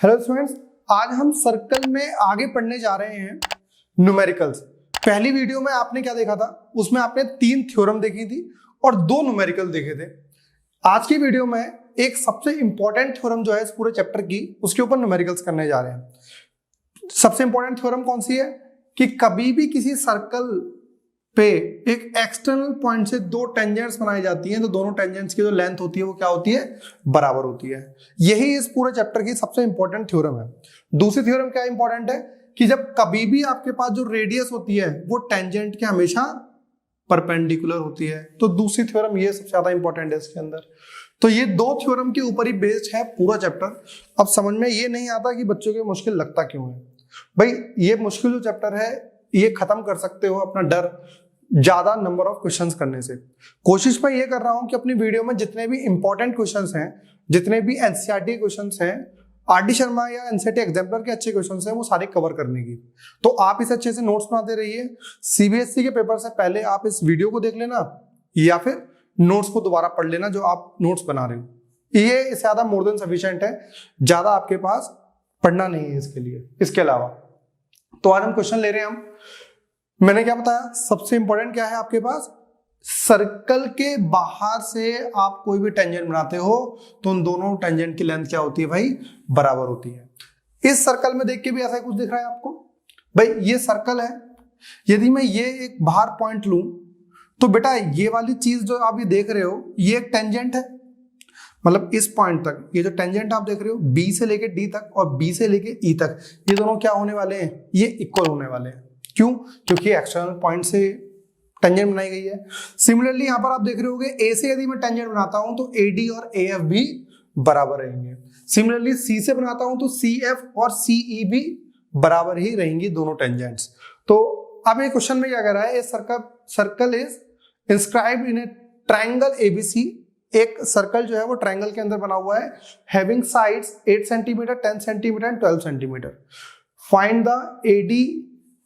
Hello students, आज हम circle में आगे पढ़ने जा रहे हैं न्यूमेरिकल्स। पहली वीडियो में आपने क्या देखा था, उसमें आपने 3 थ्योरम देखी थी और 2 न्यूमेरिकल देखे थे। आज की वीडियो में एक सबसे इंपॉर्टेंट थ्योरम जो है इस पूरे चैप्टर की, उसके ऊपर न्यूमेरिकल्स करने जा रहे हैं। सबसे इंपॉर्टेंट थ्योरम कौन सी है कि कभी भी किसी सर्कल पे एक एक्सटर्नल पॉइंट से 2 टेंजेंट्स बनाई जाती हैं तो दोनों टेंजेंट्स की जो लेंथ होती है वो क्या होती है, बराबर होती है। यही इस पूरे चैप्टर की सबसे इंपॉर्टेंट थ्योरम है। दूसरी थ्योरम क्या इंपॉर्टेंट है कि जब कभी भी आपके पास जो रेडियस होती है वो टेंजेंट के हमेशा परपेंडिकुलर होती है, तो दूसरी थ्योरम ये सबसे ज्यादा इंपॉर्टेंट है इसके अंदर। तो ये 2 थ्योरम के ऊपर ही बेस्ड है पूरा चैप्टर। अब समझ में ये नहीं आता कि बच्चों को मुश्किल लगता क्यों है। भाई ये मुश्किल जो चैप्टर है ये खत्म कर सकते हो अपना डर ज्यादा नंबर ऑफ क्वेश्चंस करने से। कोशिश मैं ये कर रहा हूं कि अपनी वीडियो में जितने भी इंपॉर्टेंट क्वेश्चंस हैं, जितने भी एनसीईआरटी क्वेश्चंस हैं, आरडी शर्मा या एनसीईआरटी एग्जाम्पलर के अच्छे क्वेश्चंस हैं, वो सारे कवर करने की। तो आप इस अच्छे से नोट्स बनाते रहिए। सीबीएसई के पेपर से पहले आप इस वीडियो को देख लेना या फिर नोट्स को दोबारा पढ़ लेना जो आप नोट्स बना रहे हो। ये ज्यादा मोर देन सफिशिएंट है, ज्यादा आपके पास पढ़ना नहीं है इसके लिए। इसके अलावा तो आज हम क्वेश्चन ले रहे हैं। हम मैंने क्या बताया, सबसे इंपॉर्टेंट क्या है आपके पास, सर्कल के बाहर से आप कोई भी टेंजेंट बनाते हो तो उन दोनों टेंजेंट की लेंथ क्या होती है भाई, बराबर होती है। इस सर्कल में देख के भी ऐसा कुछ दिख रहा है आपको। भाई ये सर्कल है, यदि मैं ये एक बाहर पॉइंट लूं तो बेटा ये वाली चीज जो आप ये देख रहे हो ये एक टेंजेंट है। मतलब इस पॉइंट तक ये जो टेंजेंट आप देख रहे हो बी से लेके डी तक और बी से लेके ई तक, ये दोनों क्या होने वाले हैं, ये इक्वल होने वाले हैं। क्यों? क्योंकि एक्सटर्नल पॉइंट से टेंजेंट बनाई गई है। सिमिलरली यहां पर आप देख रहे होगे ए से यदि मैं टेंजेंट बनाता हूं तो एडी और एएफ भी बराबर रहेंगे। सिमिलरली सी से बनाता हूं तो सीएफ और सीई भी बराबर ही रहेंगी दोनों टेंजेंट्स। तो अब ये क्वेश्चन में क्या कह रहा है, a circle is inscribed in a triangle ABC. एक सर्कल जो है वो ट्रायंगल के अंदर बना हुआ है, having sides 8 centimetre, 10 centimetre and 12 centimetre. Find the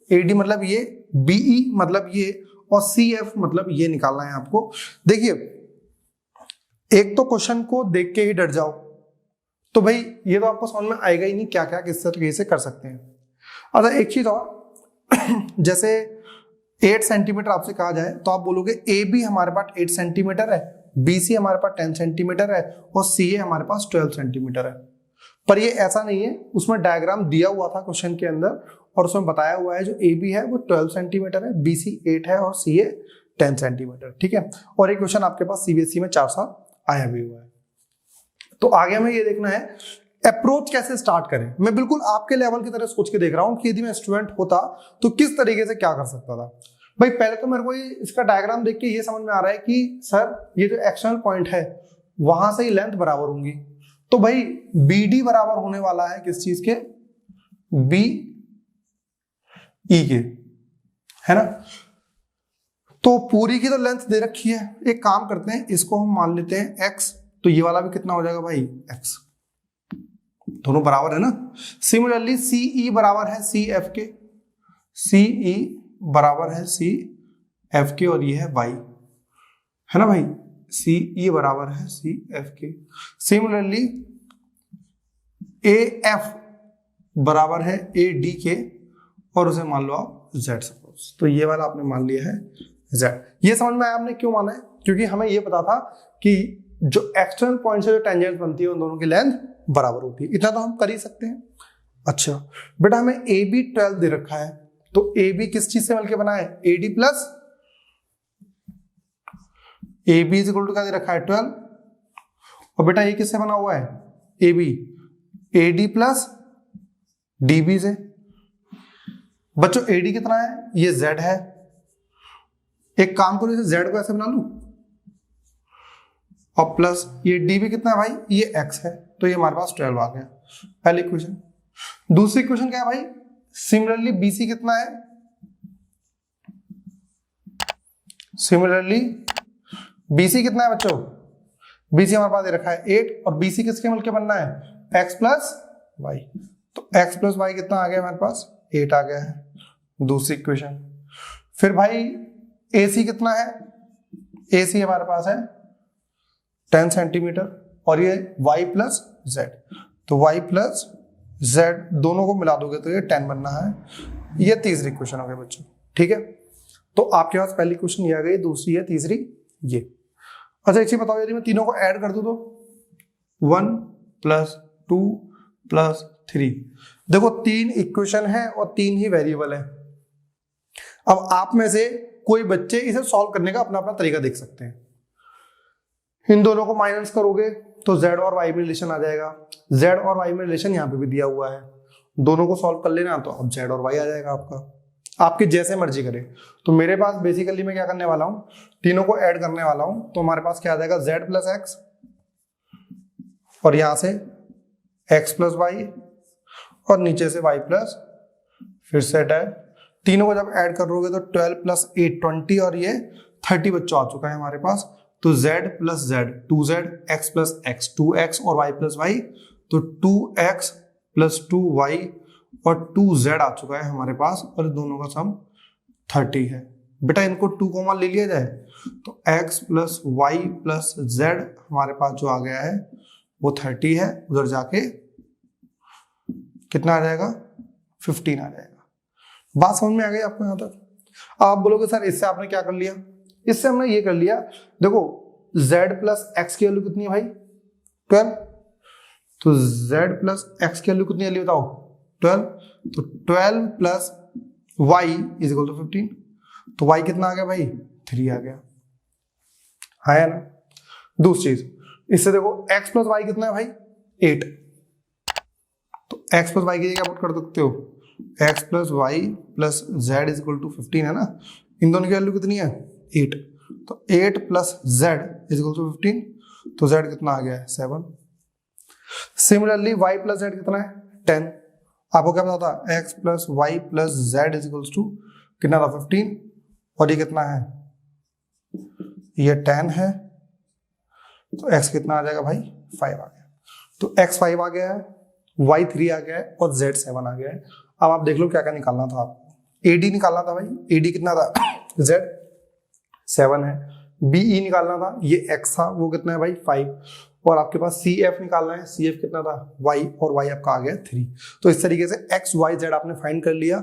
AD मतलब ये, बीई मतलब ये और सीएफ मतलब ये निकालना है आपको। देखिए एक तो क्वेश्चन को देख के ही डर जाओ तो भाई ये तो आपको समझ में आएगा ही नहीं क्या क्या किस तरीके से कर सकते हैं। अच्छा एक चीज और जैसे 8 सेंटीमीटर आपसे कहा जाए तो आप बोलोगे ए बी हमारे पास 8 सेंटीमीटर है, बी सी हमारे पास 10 सेंटीमीटर है और सी ए हमारे पास 12 सेंटीमीटर है। पर ये ऐसा नहीं है, उसमें डायग्राम दिया हुआ था क्वेश्चन के अंदर और उसमें बताया हुआ है जो ए बी है वो 12 सेंटीमीटर है, बी सी 8 है और सी ए 10 सेंटीमीटर। ठीक है, और एक क्वेश्चन आपके पास सीबीएसई में 4 साल आया भी हुआ है। तो आगे हमें ये देखना है अप्रोच कैसे स्टार्ट करें। मैं बिल्कुल आपके लेवल की तरह सोच के देख रहा हूं कि यदि मैं स्टूडेंट होता तो किस तरीके से क्या कर सकता था। भाई पहले तो मेरे को इसका डायग्राम देख के ये समझ में आ रहा है कि सर ये जो एक्सटर्नल पॉइंट है वहां से ही लेंथ बराबर होंगी। तो भाई बी डी बराबर होने वाला है किस चीज के, बी ई के, है ना। तो पूरी की तो लेंथ दे रखी है, एक काम करते हैं इसको हम मान लेते हैं x, तो ये वाला भी कितना हो जाएगा भाई x, दोनों बराबर है ना। सिमिलरली सीई बराबर है सी एफ के, सीई बराबर है सी एफ के और ये है y, है ना भाई, सीई बराबर है सी एफ के। सिमिलरली ए एफ बराबर है ए डी के और उसे मान लो आप z सपोज, तो ये वाला आपने मान लिया है z। ये समझ में आया आपने क्यों माना है, क्योंकि हमें ये पता था कि जो एक्सटर्नल पॉइंट से जो टेंजेंट बनती है उन दोनों की लेंथ बराबर होती है। इतना तो हम कर ही सकते हैं। अच्छा बेटा हमें ए बी 12 दे रखा है, तो ए बी किस चीज से मिलकर बना है, A D plus A B is equal to क्या दे रखा है 12, और बेटा ये किससे बना हुआ है, A B A D plus D B से। बच्चों एडी कितना है, ये z है। एक काम करो इसे z को ऐसे बना लूं और प्लस ये db कितना है भाई, ये x है, तो ये हमारे पास 12 आ गया पहले इक्वेशन। दूसरी इक्वेशन क्या है भाई, सिमिलरली bc कितना है, सिमिलरली bc कितना है बच्चों, bc हमारे पास दे रखा है 8 और bc किसके मिलके बनना है x प्लस y, तो x प्लस y कितना आ गया हमारे पास 8 आ गया है दूसरी इक्वेशन। फिर भाई AC कितना है, AC हमारे पास है 10 सेंटीमीटर और ये y प्लस z, तो y प्लस z दोनों को मिला दोगे तो ये 10 बनना है। ये तीसरी क्वेश्चन हो गया बच्चों, ठीक है। तो आपके पास पहली क्वेश्चन ये आ गई, दूसरी है, तीसरी ये। अच्छा एक चीज बताओ, यदि मैं तीनों को ऐड कर दूं तो 1 + 2 + 3, देखो 3 इक्वेशन है और 3 ही वेरिएबल है। अब आप में से कोई बच्चे इसे सॉल्व करने का अपना अपना तरीका देख सकते हैं। इन दोनों को माइनस करोगे तो z और y में रिलेशन आ जाएगा, z और y में रिलेशन यहाँ पे भी दिया हुआ है, दोनों को सॉल्व कर लेना तो अब z और y आ जाएगा आपका, आपके जैसे मर्जी करे। तो मेरे पास बेसिकली मैं क्या करने वाला हूँ, तीनों को ऐड करने वाला हूँ, तो हमारे पास क्या आ जाएगा, z + x और यहां से x + y और नीचे से y + फिर से ऐड, तीनों को जब ऐड करोगे तो 12 + 8 20 और ये 30 बच्चों आ चुका है हमारे पास। तो z + z 2z, x + x 2x और y + y, तो 2x + 2y और 2z आ चुका है हमारे पास, और दोनों का सम 30 है। बेटा इनको 2 कॉमन ले लिया जाए तो x + y + z हमारे पास जो आ गया है वो 30 है, उधर जाके कितना आ जाएगा, 15 आ जाएगा। बात समझ में आ गई आपको यहाँ तक? आप बोलोगे सर इससे आपने क्या कर लिया, इससे हमने ये कर लिया, देखो z + x की वैल्यू कितनी है भाई, 12, तो z + x की वैल्यू कितनी है बताओ, 12, तो 12 + y = 15, तो y कितना आ गया भाई, 3 आ गया, है ना। दूसरी चीज इससे देखो x + y कितना है भाई, 8, तो x + y की जगह पुट कर सकते हो, x + y + z = 15 है ना, इन दोनों की वैल्यू कितनी है, 8, तो 8 + z = 15, तो z कितना आ गया है, 7। सिमिलरली y + z कितना है, 10, आपको क्या पता था, x + y + z = कितना था, 15, और ये कितना है, ये 10 है, तो x कितना आ जाएगा भाई, 5 आ गया। तो x 5 आ गया है, y 3 आ गया है और z 7 आ गया है। अब आप देख लो क्या क्या निकालना था आपको, AD निकालना था भाई, AD कितना था, z 7 है, BE निकालना था, ये x था, वो कितना है भाई, 5, और आपके पास CF निकालना है, CF कितना था, y, और y आपका आ गया 3। तो इस तरीके से x y z आपने फाइंड कर लिया।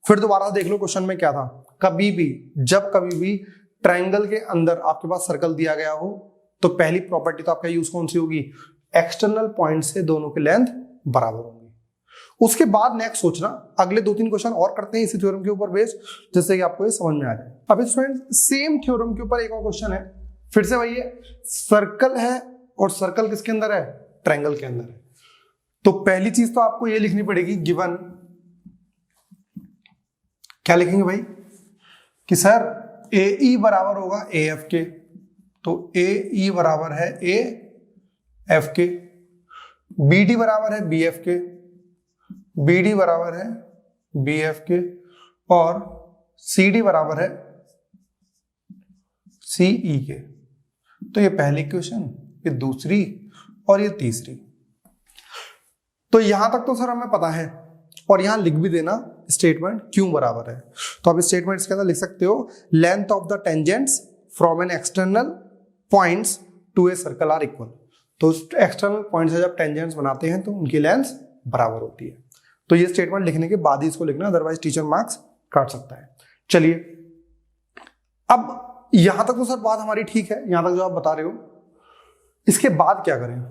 फिर दोबारा देख लो क्वेश्चन में क्या था, कभी भी जब कभी भी ट्राइंगल के अंदर आपके पास सर्कल दिया गया हो तो पहली प्रॉपर्टी तो आपका यूज कौन सी होगी, एक्सटर्नल पॉइंट से दोनों की लेंथ बराबर होंगी। उसके बाद नेक्स्ट सोचना, अगले 2-3 क्वेश्चन और करते हैं इसी थ्योरम के ऊपर बेस्ड, जिससे कि आपको ये समझ में आ जाए। अब स्टूडेंट सेम थ्योरम के ऊपर एक और क्वेश्चन है, फिर से वही है, सर्कल है और सर्कल किसके अंदर है, ट्रायंगल के अंदर है। तो पहली चीज तो आपको ये लिखनी पड़ेगी, गिवन, क्या लिखेंगे भाई, कि सर AE बराबर होगा AF के, तो AE बराबर है AF के, BD बराबर है BF के, BD बराबर है BF के, और CD बराबर है CE के। तो ये पहली क्वेश्चन, ये दूसरी और ये तीसरी। तो यहां तक तो सर हमें पता है, और यहां लिख भी देना स्टेटमेंट क्यों बराबर है। तो आप स्टेटमेंट के अंदर लिख सकते हो, length of the tangents from an external points to a circle are equal. तो एक्सटर्नल पॉइंट से जब टेंजेंट्स बनाते हैं तो उनकी लेंथ बराबर होती है। तो ये स्टेटमेंट लिखने के बाद ही इसको लिखना, अदरवाइज टीचर मार्क्स काट सकता है। चलिए, अब यहां तक तो सर बात हमारी ठीक है, यहां तक जो आप बता रहे हो। इसके बाद क्या करें,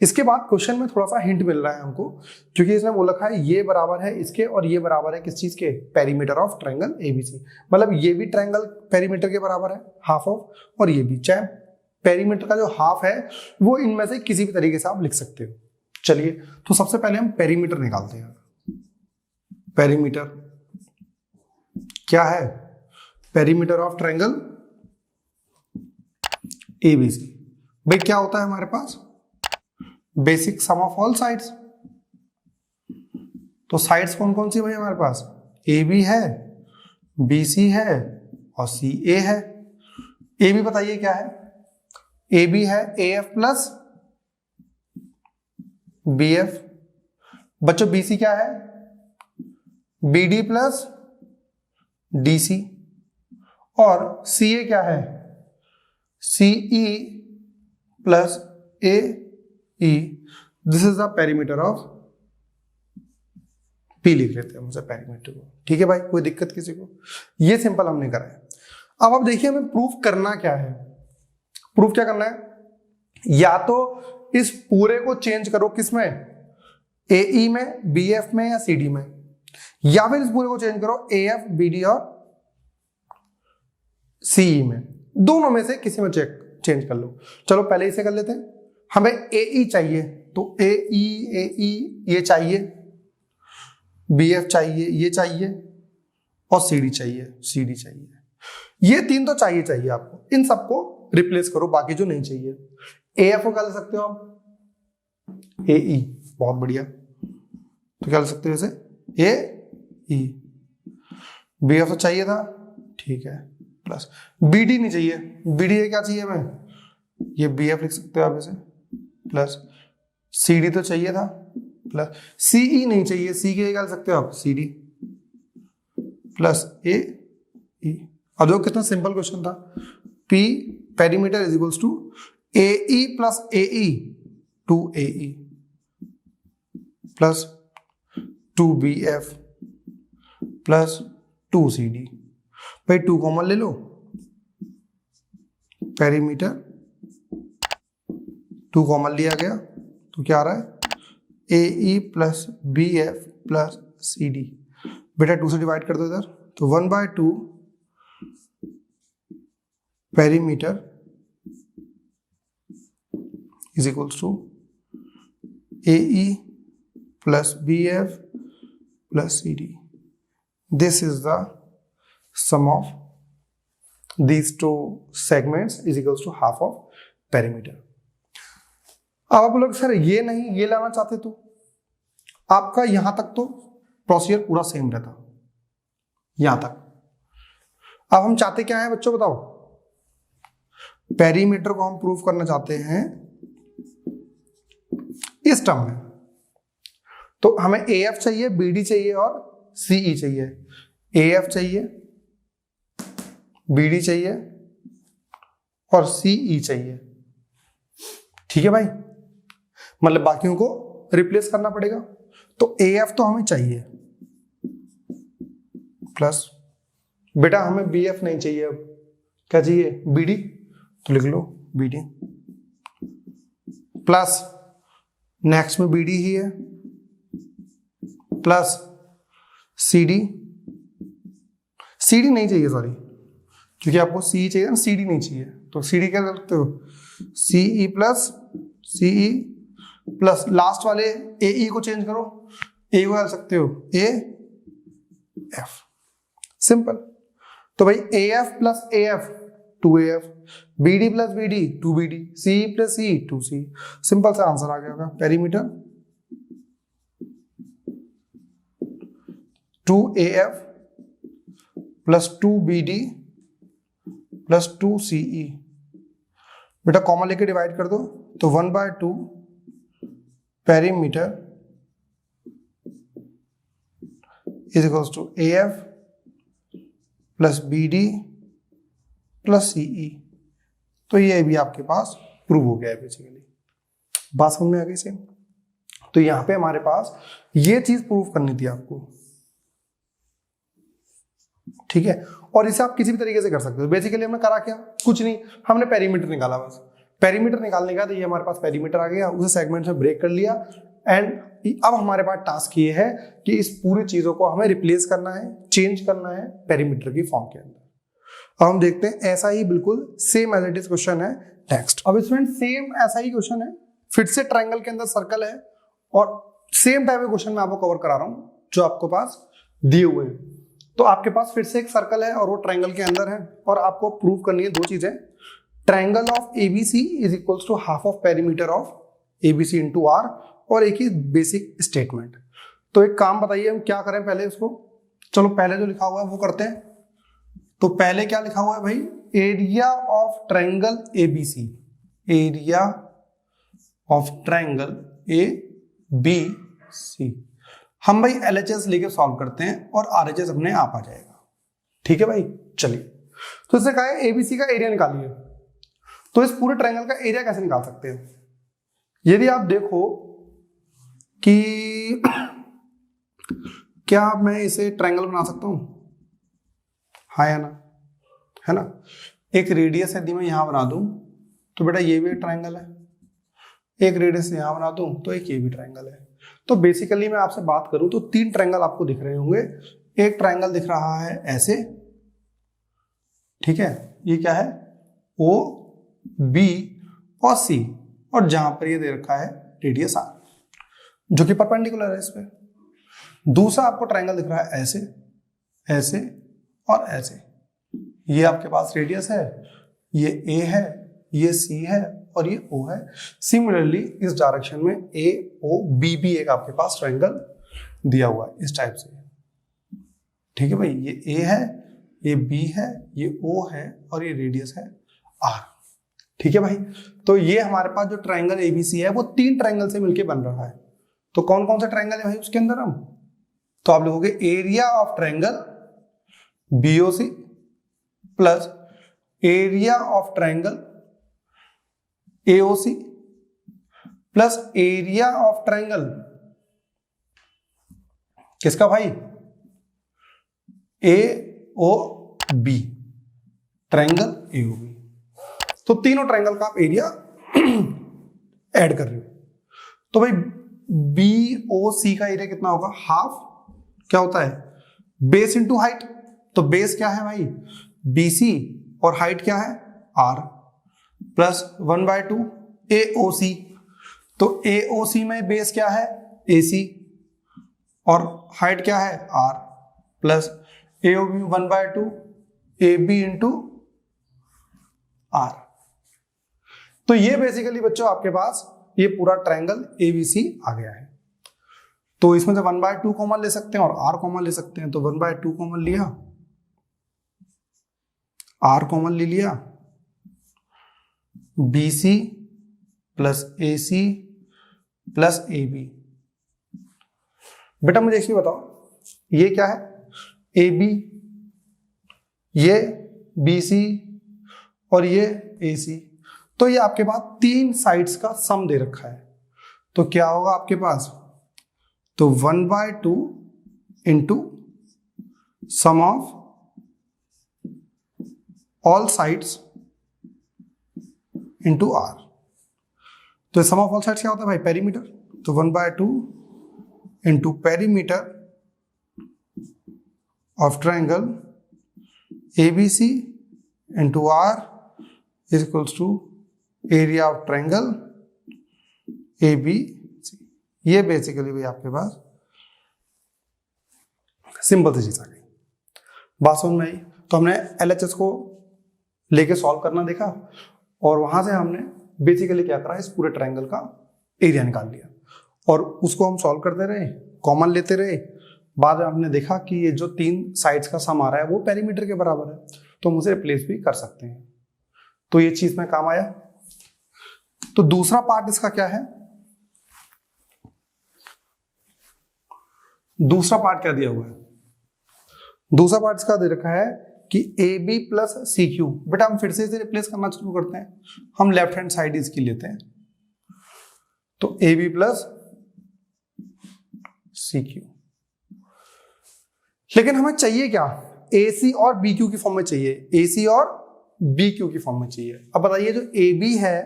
इसके बाद क्वेश्चन में थोड़ा सा हिंट मिल रहा है हमको, क्योंकि इसने बोल रखा है ये बराबर है इसके और ये बराबर है किस चीज के, पेरीमीटर ऑफ ट्रायंगल ABC। मतलब ये भी ट्रायंगल पेरीमीटर के बराबर है, हाफ ऑफ, और ये भी, चाहे पेरीमीटर का जो हाफ है वो इनमें से किसी भी तरीके से आप लिख सकते हो। चलिए, तो सबसे पहले हम पेरीमीटर निकालते हैं। पेरीमीटर क्या है, पेरीमीटर ऑफ ट्रायंगल ABC। भाई क्या होता है हमारे पास, basic sum of all sides. तो साइड्स कौन कौन सी भाई हमारे पास, AB है, BC है और CA है। AB बताइए क्या है, AB है AF प्लस BF। बच्चों BC क्या है, BD प्लस DC। और CA क्या है, CE plus AE। This is the perimeter of P लिख लेते हैं हमसे पेरीमीटर को। ठीक है भाई, कोई दिक्कत किसी को? ये सिंपल हमने करा है। अब आप देखिए हमें प्रूफ करना क्या है। प्रूफ क्या करना है, या तो इस पूरे को चेंज करो किसमें, AE में, BF में या CD में, या फिर इस पूरे को चेंज करो AF, BD और CE में। दोनों में से किसी में चेंज कर लो। चलो पहले इसे कर लेते हैं। हमें AE चाहिए तो AE ये चाहिए, BF चाहिए, ये चाहिए, और CD चाहिए। ये तीन तो चाहिए आपको। इन सबको रिप्लेस करो, बाकी जो नहीं चाहिए। AF को क्या ले सकते हो आप, AE, बहुत बढ़िया। तो क्या ले सकते हो इसे, AE। BF तो चाहिए था, ठीक है, प्लस BD नहीं चाहिए। BD क्या चाहिए हमें, ये BF लिख सकते हो आप इसे, प्लस CD तो चाहिए था, प्लस CE नहीं चाहिए, C के क्या ले सकते हो आप, CD प्लस AE। अब देखो कितना सिंपल क्वेश्चन था। P perimeter is equals to AE plus AE 2AE plus 2BF plus 2CD। भाई 2 कॉमन ले लो, पेरीमीटर 2 कॉमन लिया गया तो क्या आ रहा है, AE plus BF plus CD। बेटा 2 से डिवाइड कर दो इधर, तो 1/2 perimeter is equals to AE plus BF plus CD। This is the sum of these two segments is equals to half of perimeter। अब आप लोग सर ये नहीं ये लाना चाहते तो आपका यहां तक तो प्रोसीजर पूरा सेम रहता, यहां तक। अब हम चाहते क्या है बच्चों, बताओ। पेरीमीटर को हम प्रूव करना चाहते हैं इस टर्म में, तो हमें AF चाहिए, BD चाहिए और CE चाहिए। AF चाहिए, BD चाहिए और CE चाहिए। ठीक है भाई, मतलब बाकियों को रिप्लेस करना पड़ेगा। तो AF तो हमें चाहिए, प्लस बेटा हमें BF नहीं चाहिए, अब क्या चाहिए, BD, तो लिख लो BD प्लस नेक्स्ट में BD ही है, प्लस CD नहीं चाहिए, सॉरी, क्योंकि आपको CE चाहिए ना, CD नहीं चाहिए, तो CD क्या कर सकते हो, CE प्लस लास्ट वाले AE को चेंज करो, A को कर सकते हो AF। सिंपल। तो भाई AF plus AF 2AF, BD plus BD 2BD, CE plus CE 2CE। Simple सा आंसर आ गया होगा। Perimeter 2AF plus 2BD plus 2CE। बेटा कॉमन लेके डिवाइड कर दो, तो 1/2 perimeter is equals to AF plus BD plus CE। तो ये भी आपके पास प्रूव हो गया है बेसिकली। बात समझ में आ गई सेम। तो यहां पे हमारे पास ये चीज प्रूव करनी थी आपको, ठीक है। और इसे आप किसी भी तरीके से कर सकते हो। बेसिकली हमने करा क्या, कुछ नहीं, हमने पेरीमीटर निकाला बस। पेरीमीटर निकालने का तो ये हमारे पास पेरीमीटर आ गया, उसे सेगमेंट में ब्रेक कर लिया, एंड अब हमारे पास टास्क ये है कि इस पूरी चीजों को हमें रिप्लेस करना है, चेंज करना है पेरीमीटर की फॉर्म के अंदर। अब हम देखते हैं ऐसा ही बिल्कुल same as it is question है नेक्स्ट। अब इसमें सेम ऐसा ही क्वेश्चन है, फिर से ट्रायंगल के अंदर सर्कल है, और सेम टाइप के क्वेश्चन मैं आपको कवर करा रहा हूं जो आपको पास दिए हुए हैं। तो आपके पास फिर से एक सर्कल है और वो ट्रायंगल के अंदर है, और आपको प्रूव करनी है दो चीजें। Triangle of ABC is equals to half of perimeter of ABC into R, और एक ही बेसिक स्टेटमेंट। तो एक काम बताइए हम क्या करें पहले इसको। चलो पहले जो लिखा हुआ है वो करते हैं। तो पहले क्या लिखा हुआ है भाई, area of triangle ABC, area of triangle ABC। हम भाई LHS लेके सॉल्व करते हैं और RHS अपने आप आ जाएगा। ठीक है भाई, चलिए। तो इससे कहा है ABC का एरिया निकालिए। तो इस पूरे ट्रायंगल का एरिया कैसे निकाल सकते हैं, यदि आप देखो कि क्या मैं इसे ट्रायंगल बना सकता हूं? हाँ या ना? है ना? एक रेडियस यदि मैं यहां बना दूं तो बेटा ये भी ट्रायंगल है, एक रेडियस यहां बना दूं तो एक ये भी ट्रायंगल है। तो बेसिकली मैं आपसे बात करूं तो 3 ट्रायंगल आपको दिख रहे होंगे। एक ट्रायंगल दिख रहा है ऐसे, ठीक है, ये क्या है, ओ बी और सी, और जहां पर ये दे रखा है रेडियस आर, जो कि परपेंडिकुलर है इस पे। दूसरा आपको ट्रायंगल दिख रहा है ऐसे, ऐसे और ऐसे। ये आपके पास रेडियस है, ये ए है, ये सी है और ये ओ है। सिमिलरली इस डायरेक्शन में ए ओ बी भी एक आपके पास ट्रायंगल दिया हुआ है इस टाइप से। ठीक है भाई, ये ए है, ये बी है, ये ओ है और ये रेडियस है आर। ठीक है भाई, तो ये हमारे पास जो ट्रायंगल एबीसी है वो 3 ट्रायंगल से मिलके बन रहा है। तो कौन कौन सा ट्रायंगल है भाई उसके अंदर हम, तो आप लिखोगे area of triangle BOC plus area of triangle AOC plus area of triangle किसका भाई, ए ओ बी, ट्रायंगल एओबी। तो तीनों ट्रायंगल का आप एरिया ऐड कर रहे हो। तो भाई बी ओ सी का एरिया कितना होगा, हाफ क्या होता है बेस इंटू हाइट। तो बेस क्या है भाई बीसी और हाइट क्या है आर, प्लस 1/2 एओसी। तो एओसी में बेस क्या है एसी और हाइट क्या है R, plus AOB 1/2 AB into R. तो ये बेसिकली बच्चों आपके पास ये पूरा ट्रायंगल एबीसी आ गया है। तो इसमें से 1/2 कॉमन ले सकते हैं और आर कॉमन ले सकते हैं। तो 1/2 कॉमन लिया, आर कॉमन ले लिया, BC plus AC plus AB। बेटा मुझे एक बताओ, ये क्या है AB, ये BC और ये AC। तो ये आपके पास 3 साइड्स का सम दे रखा है। तो क्या होगा आपके पास, तो 1/2 into sum of all sides into R. तो सम ऑफ ऑल साइड्स क्या होता है भाई पेरीमीटर। तो 1/2 into perimeter of triangle ABC into R is equals to area of triangle ABC। ये बेसिकली भी आपके पास सिंपल सी चीज आ गई। बात समझ में आई। तो हमने LHS को लेके सॉल्व करना देखा और वहां से हमने बेसिकली क्या करा, इस पूरे ट्रायंगल का एरिया निकाल लिया और उसको हम सॉल्व करते रहे, कॉमन लेते रहे। बाद में हमने देखा कि ये जो 3 साइड्स का सम आ रहा है वो पेरीमीटर के बराबर है, तो हम उसे रिप्लेस भी कर सकते हैं। तो ये चीज में काम आया। तो दूसरा पार्ट इसका क्या है, दूसरा पार्ट क्या दिया हुआ है, दूसरा पार्ट इसका दे रखा है कि AB प्लस CQ। बेटा हम फिर से इसे रिप्लेस करना शुरू करते हैं, हम लेफ्ट हैंड साइड इसकी लेते हैं। तो AB प्लस CQ, लेकिन हमें चाहिए क्या, AC और BQ की फॉर्म में चाहिए, AC और BQ की फॉर्म में चाहिए। अब बताइए जो AB है,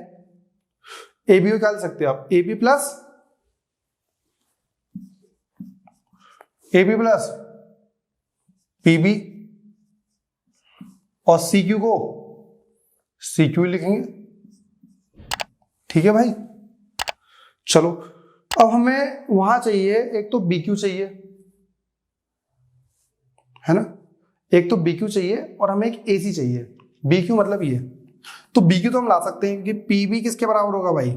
AB को क्या ले सकते हो आप, AB प्लस PB और CQ को CQ लिखेंगे। ठीक है भाई, चलो अब हमें वहां चाहिए, एक तो BQ चाहिए है ना, एक तो BQ चाहिए और हमें एक AC चाहिए। BQ मतलब ये, तो BQ तो हम ला सकते हैं क्योंकि PB किसके बराबर होगा भाई,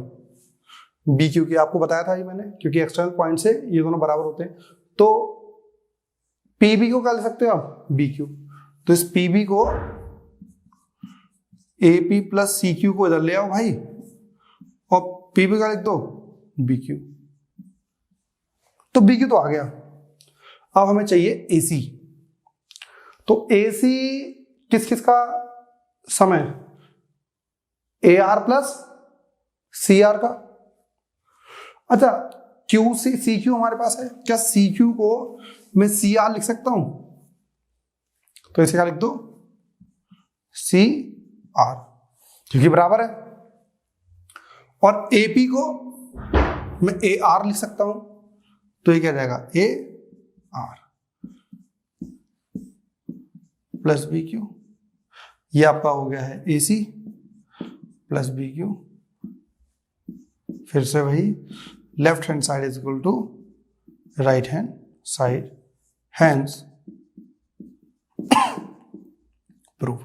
BQ की आपको बताया था ये मैंने, क्योंकि एक्सटर्नल पॉइंट से ये दोनों बराबर होते हैं। तो PB को क्या ले सकते हो आप, BQ। तो इस PB को AP प्लस CQ को इधर ले आओ भाई और PB का लिख दो BQ। तो BQ तो आ गया। अब हमें चाहिए AC। तो AC किस किस का समय, AR प्लस CR का। अच्छा क्यू से सी क्यू हमारे पास है, क्या सी क्यू को मैं सी आर लिख सकता हूं? तो इसे क्या लिख दो, सी आर, क्योंकि बराबर है। और एपी को मैं ए आर लिख सकता हूं, तो ये क्या जाएगा, A R plus B Q. ये आपका हो गया है A C plus B Q. फिर से वही, left hand side is equal to right hand side, hence proof.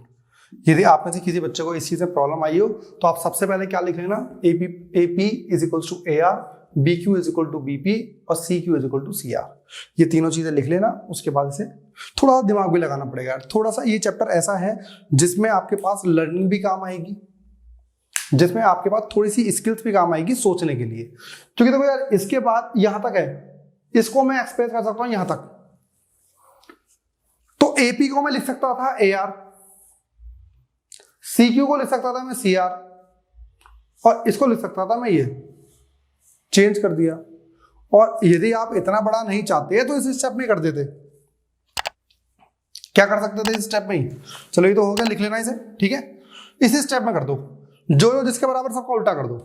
यदि आप में से किसी बच्चे को इस चीज में प्रॉब्लम आई हो तो आप सबसे पहले क्या लिख लेना, AP is equal to A R, B Q is equal to BP और C Q is equal to C R. ये तीनों चीजें लिख लेना। उसके बाद इसे थोड़ा दिमाग भी लगाना पड़ेगा, थोड़ा सा। ये चैप्टर ऐसा है जिसमें आपके पास लर्निंग भी काम आएगी, जिसमें आपके पास थोड़ी सी स्किल्स भी काम आएगी सोचने के लिए। क्योंकि देखो यार, इसके बाद यहां तक है, इसको मैं एक्सप्रेस कर सकता हूं यहां तक। तो एपी को मैं लिख सकता था ए आर, सी क्यू को लिख सकता था मैं सी आर, और इसको लिख सकता था मैं ये, चेंज कर दिया। और यदि आप इतना बड़ा नहीं चाहते तो इस स्टेप में कर देते। क्या कर सकते थे इस स्टेप में ही? चलो ये तो हो गया, लिख लेना इसे, ठीक है। इसी स्टेप में कर दो, जो जिसके बराबर सबको उल्टा कर दो।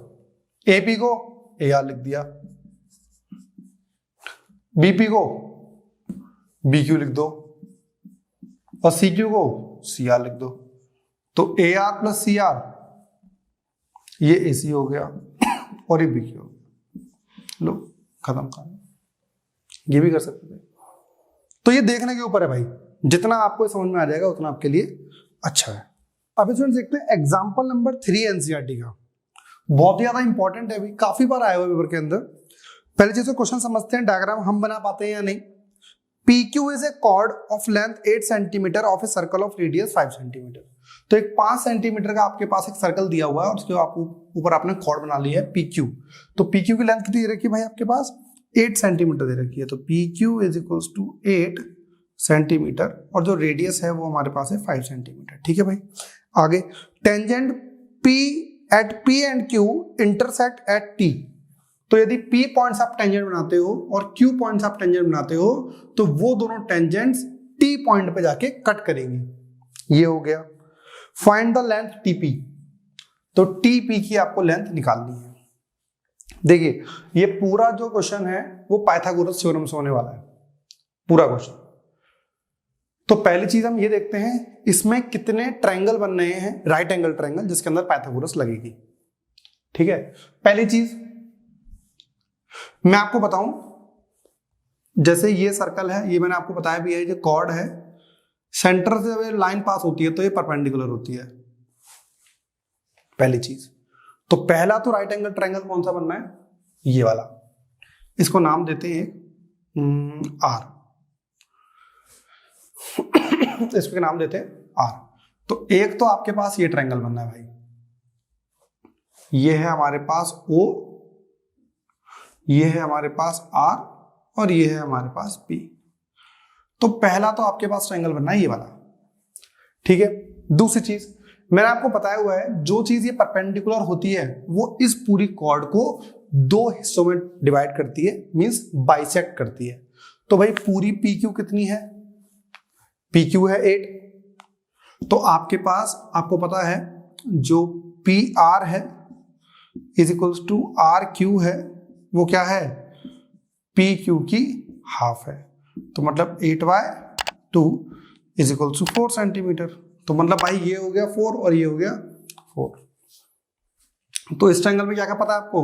एपी को ए आर लिख दिया, बीपी को बी क्यू लिख दो, और सी क्यू को सी आर लिख दो। तो A R plus C R, ये ए सी हो गया और ये बी क्यू हो गया। लो खत्म कर, ये भी कर सकते थे। तो ये देखने के ऊपर है भाई, जितना आपको समझ में आ जाएगा उतना आपके लिए अच्छा है। अभी स्टूडेंट्स देखते हैं एग्जांपल नंबर 3 एनसीईआरटी का, बहुत ही ज्यादा इंपॉर्टेंट है, अभी काफी बार आया हुआ है पेपर के अंदर। पहले चीज क्वेश्चन समझते हैं, डायग्राम हम बना पाते हैं या नहीं। PQ is a chord of length 8 centimetre of a circle of radius 5 centimetre. तो एक 5 सेंटीमीटर का आपके पास एक सर्कल दिया हुआ है और उसके ऊपर आपने कॉर्ड बना लिया है PQ। तो PQ की लेंथ कितनी दे रखी है भाई आपके पास? 8 सेंटीमीटर दे रखी है। तो PQ is equals to 8 centimetre, और जो रेडियस है वो हमारे पास है 5 सेंटीमीटर। ठीक है भाई। आगे, tangent P at P and Q intersect at T। तो यदि P पॉइंट्स आप टेंजेंट बनाते हो और Q पॉइंट्स आप टेंजेंट बनाते हो तो वो दोनों टेंजेंट्स T पॉइंट पे जाके कट करेंगे। ये हो गया। Find the length TP। तो TP की आपको लेंथ निकालनी है। देखिए, ये पूरा जो क्वेश्चन है वो पाइथागोरस थ्योरम से होने वाला है, पूरा क्वेश्चन। तो पहली चीज हम ये देखते हैं, इसमें कितने ट्रायंगल बन रहे हैं, राइट एंगल ट्रायंगल जिसके अंदर पाइथागोरस लगेगी। ठीक है। पहली चीज मैं आपको बताऊं, जैसे ये सर्कल है, ये मैंने आपको बताया भी है, जो कॉर्ड है, सेंटर से जब लाइन पास होती है तो ये परपेंडिकुलर होती है, पहली चीज। तो पहला तो राइट एंगल ट्रायंगल कौन सा बनना है? ये वाला। इसको नाम देते हैं आर। इसको नाम देते हैं आर। तो एक तो आपके पास ये ट्रायंगल बनना है भाई, ये है हमारे पास O, ये है हमारे पास R और ये है हमारे पास P। तो पहला तो आपके पास ट्रायंगल बनना है ये वाला। ठीक है। दूसरी चीज मैंने आपको बताया हुआ है, जो चीज ये परपेंडिकुलर होती है वो इस पूरी कॉर्ड को दो हिस्सों में डिवाइड करती है, मींस बाइसेक्ट करती है। तो भाई पूरी PQ कितनी है? PQ है 8। तो आपके पास, आपको पता है, जो PR है इज इक्वल्स टू RQ है, वो क्या है? PQ की हाफ है। तो मतलब 8/2 इज इक्वल्स टू 4 सेंटीमीटर। तो मतलब भाई ये हो गया 4 और ये हो गया 4। तो इस ट्रायंगल में क्या क्या पता है आपको?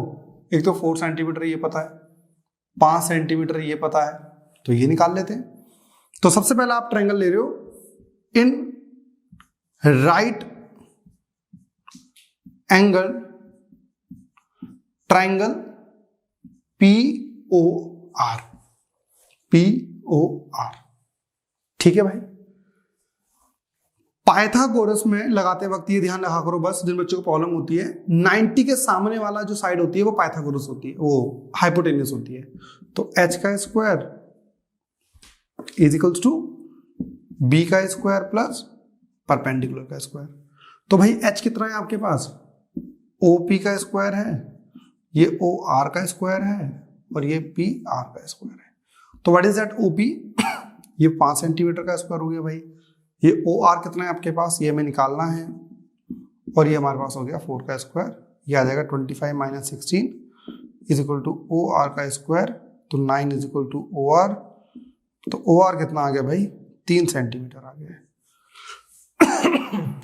एक तो 4 सेंटीमीटर ये पता है, 5 सेंटीमीटर ये पता है, तो ये निकाल लेते हैं। तो सबसे पहले आप ट्रायंगल ले रहे हो in right angle triangle POR। POR। ठीक है भाई। पाइथागोरस में लगाते वक्त ये ध्यान रखा करो, बस जिन बच्चों को प्रॉब्लम होती है, 90 के सामने वाला जो साइड होती है वो पाइथागोरस होती है, वो हाइपोटेन्यूस होती है। तो h का square is equals to b का स्क्वायर प्लस परपेंडिकुलर का स्क्वायर। तो भाई h कितना है आपके पास? OP का स्क्वायर है, ये OR का स्क्वायर है और ये पी आर का स्क्वायर है। तो व्हाट इज दैट ओपी? ये 5 सेंटीमीटर का स्क्वायर हो गया भाई। ये ओ आर कितना है आपके पास, ये हमें निकालना है, और ये हमारे पास हो गया 4 का स्क्वायर। ये आ जाएगा 25 minus 16 is equal to O R का स्क्वायर, तो 9 is equal to O R. तो ओ आर कितना आ गया भाई, 3 सेंटीमीटर आ गया।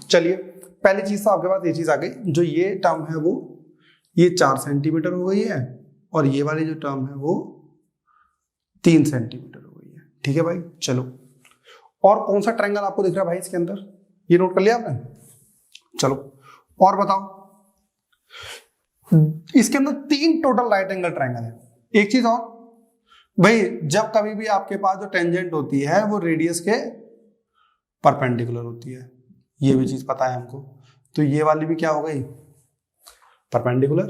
चलिए पहली चीज तो आपके पास ये चीज आ गई, जो ये टर्म है वो ये 4 सेंटीमीटर हो गई है, और ये वाली जो टर्म है वो 3 सेंटीमीटर हो गई है। ठीक है भाई, चलो और कौन सा ट्रायंगल आपको दिख रहा है भाई इसके अंदर, ये नोट कर लिया आपने? चलो और बताओ। इसके अंदर 3 टोटल राइट एंगल ट्रायंगल है। एक चीज और भाई, जब कभी भी आपके पास जो टेंजेंट होती है वो रेडियस के परपेंडिकुलर होती है, ये भी चीज पता है हमको। तो ये वाली भी क्या हो गई, परपेंडिकुलर।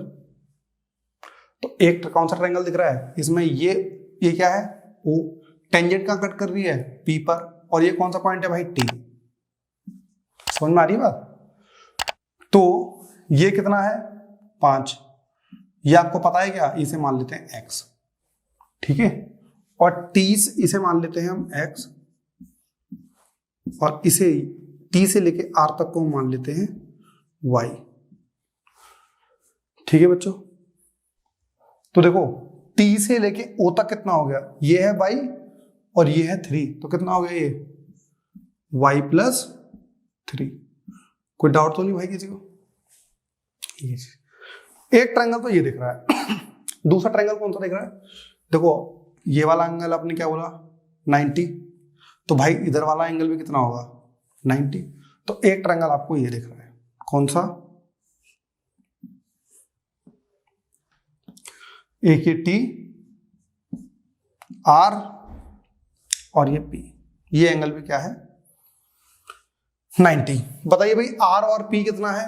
तो एक कौन सा ट्रायंगल दिख रहा है इसमें, ये क्या है, ओ। टेंजेंट कहां कट कर रही है, पी पर, और ये कौन सा पॉइंट है भाई, टी। समझ में आ रही है बात? तो ये कितना है, 5। ये आपको पता है क्या, इसे मान लेते हैं x, ठीक है, और t इसे मान लेते हैं हम x, और इसे t से लेके r तक को मान लेते हैं y। ठीक है बच्चों, तो देखो t से लेके o तक कितना हो गया, ये है y और ये है 3, तो कितना हो गया ये y प्लस 3। कोई डाउट तो नहीं भाई किसी को? एक ट्रायंगल तो ये दिख रहा है। दूसरा ट्रायंगल कौन सा दिख रहा है, देखो ये वाला एंगल आपने क्या बोला 90, तो भाई इधर वाला एंगल भी कितना होगा 90। तो एक ट्रायंगल आपको ये दिख रहा है, कौन सा, एक ये टी आर और ये पी, ये एंगल भी क्या है 90। बताइए भाई आर और पी कितना है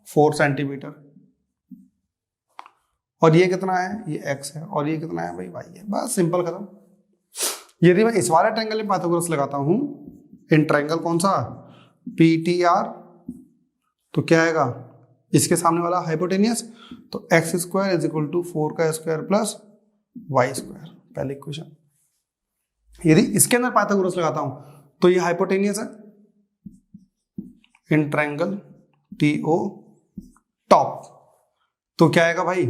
4 सेंटीमीटर, और ये कितना है, ये x है, और ये कितना है भाई y है। बस सिंपल खत्म। यदि मैं इस वाले ट्रायंगल में पाइथागोरस लगाता हूं, इन ट्रायंगल कौन सा PTR, तो क्या आएगा, इसके सामने वाला हाइपोटेनियस, तो x square is equal to 4 का स्क्वायर प्लस y स्क्वायर, पहले इक्वेशन। यदि इसके अंदर पाइथागोरस लगाता हूं तो ये हाइपोटेनियस है इन ट्रायंगल TO टॉप, तो क्या आएगा भाई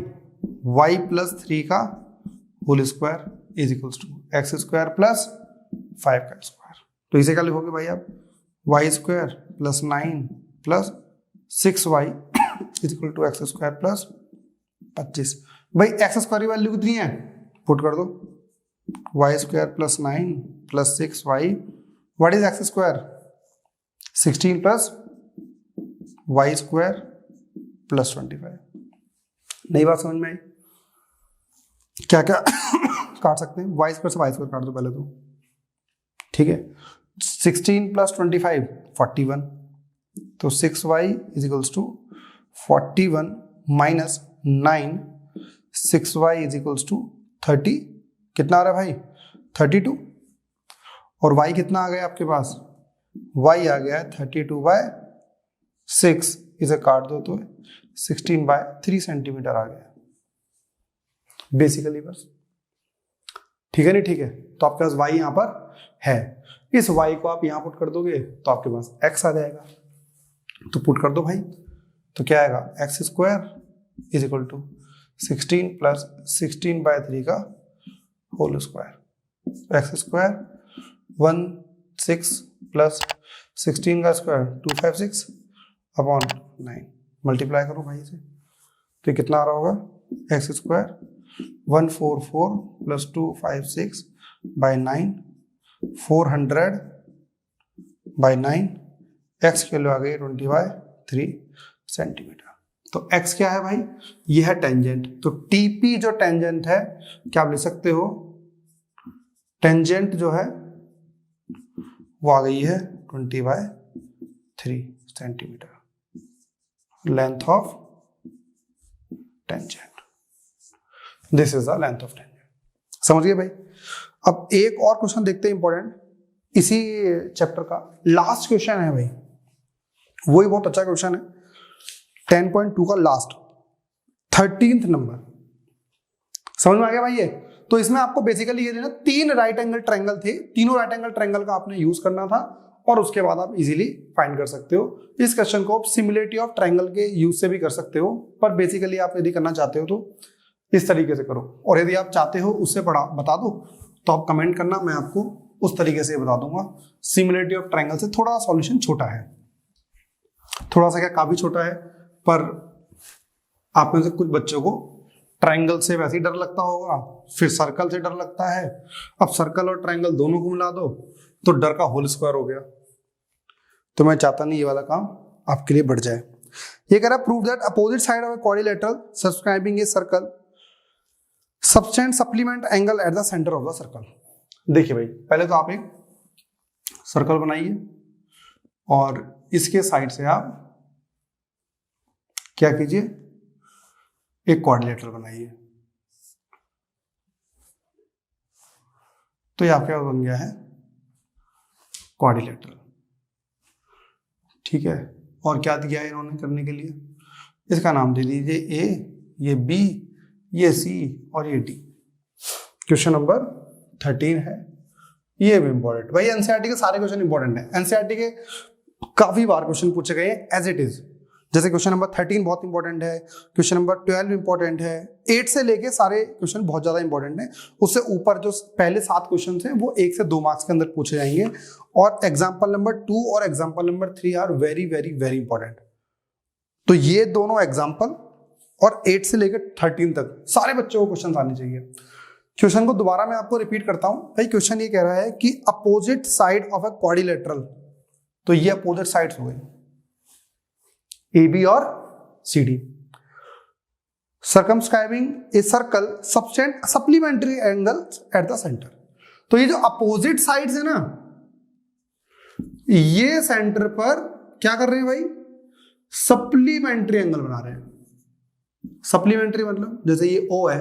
y प्लस 3 का whole square is equals to X square plus 5 का स्क्वायर। तो इसे क्या लिखोगे भाई आप, y square plus 9 plus 6y is equal to X square plus 25। भाई एक्स स्क्वायर की वैल्यू कितनी है, पुट कर दो, y square plus 9 plus 6y, what is x square 16 plus y square plus 25। नई बात समझ में आई? क्या क्या काट सकते हैं, y स्क्वायर से y स्क्वायर काट दो पहले तो, ठीक है। 16 प्लस 25 41, तो 6y is equals to 41 minus 9, 6y is equals to 30, कितना आ रहा है भाई 32, और y कितना आ गया आपके पास, y आ गया 32/6, इसे काट दो तो 16/3 सेंटीमीटर आ गया बेसिकली, बस। ठीक है नहीं, ठीक है, तो आपके पास y यहां पर है, इस y को आप यहां पुट कर दोगे तो आपके पास x आ जाएगा, तो पुट कर दो भाई, तो क्या आएगा X square is equal to 16 plus 16/3 का whole square, X square 16 plus 16 का स्क्वायर 256 अपॉन 9, मल्टीप्लाई करो भाई से, तो कितना आ रहा होगा x square 144 plus 256 by 9, 400/9, x की वैल्यू आ गई 20/3 सेंटीमीटर। तो x क्या है भाई, ये है टेंजेंट, तो TP जो टेंजेंट है क्या आप लिख सकते हो, टेंजेंट जो है वो आ गई है 20/3 centimetre, length of tangent, this is the length of tangent. समझ गए भाई? अब एक और क्वेश्चन देखते हैं इंपॉर्टेंट, इसी चैप्टर का लास्ट क्वेश्चन है भाई, वही बहुत अच्छा क्वेश्चन है, 10.2 का लास्ट 13th नंबर। समझ में आ गया भाई ये? तो इसमें आपको बेसिकली ये ना 3 राइट एंगल ट्रायंगल थे, तीनों राइट एंगल ट्रायंगल का आपने यूज करना था और उसके बाद आप इजीली फाइंड कर सकते हो। इस क्वेश्चन को आप सिमिलरिटी ऑफ ट्रायंगल के यूज से भी कर सकते हो, पर बेसिकली आप यदि करना चाहते हो तो इस तरीके से करो, और यदि आप चाहते हो उससे बता दो तो आप कमेंट करना, मैं आपको उस तरीके से बता दूंगा। सिमिलरिटी ऑफ ट्रायंगल से थोड़ा सॉल्यूशन छोटा है, थोड़ा सा क्या काफी छोटा है, पर आप में से कुछ बच्चों को ट्रायंगल से वैसे ही डर लगता होगा, फिर सर्कल से डर लगता है। अब सर्कल और ट्रायंगल दोनों को मिला दो तो डर का होल स्क्वायर हो गया। तो मैं चाहता नहीं ये वाला काम आपके लिए बढ़ जाए। ये कह रहा है prove that opposite side of a quadrilateral subscribing A circle subtend supplement angle eight the centre of the circle. देखिए भाई, पहले तो आप एक सर्कल बनाइए और इसके साइड से आप क्या कीजिए, एक क्वाड्रिलेटरल बनाइए। तो ये आपका बन गया है क्वाड्रिलेटरल, ठीक है। और क्या दिया है इन्होंने करने के लिए, इसका नाम दे दीजिए ए, ये बी, ये सी और ये डी। क्वेश्चन नंबर 13 है, ये भी इंपॉर्टेंट भाई। एनसीईआरटी के सारे क्वेश्चन इंपॉर्टेंट है, एनसीईआरटी के काफी बार क्वेश्चन पूछे गए हैं एज इट इज। जैसे क्वेश्चन नंबर 13 बहुत इंपॉर्टेंट है, क्वेश्चन नंबर 12 इंपॉर्टेंट है, 8 से लेके सारे क्वेश्चन बहुत ज्यादा इंपॉर्टेंट है। उससे ऊपर जो पहले 7 क्वेश्चन हैं वो 1 से 2 मार्क्स के अंदर पूछे जाएंगे, और एग्जाम्पल नंबर 2 और example number 3 are very very very important. तो ये दोनों एग्जाम्पल और 8 से लेकर 13 तक सारे बच्चों को क्वेश्चन आने चाहिए। क्वेश्चन को दोबारा मैं आपको रिपीट करता हूं भाई। क्वेश्चन ये कह रहा है कि opposite side of a quadrilateral, तो ये अपोजिट साइड्स हो गई ए बी और C D, circumscribing a circle subtend supplementary angles at the centre. तो ये जो अपोजिट साइड्स है ना, ये सेंटर पर क्या कर रहे हैं भाई, सप्लीमेंट्री एंगल बना रहे हैं। सप्लीमेंट्री मतलब जैसे ये O है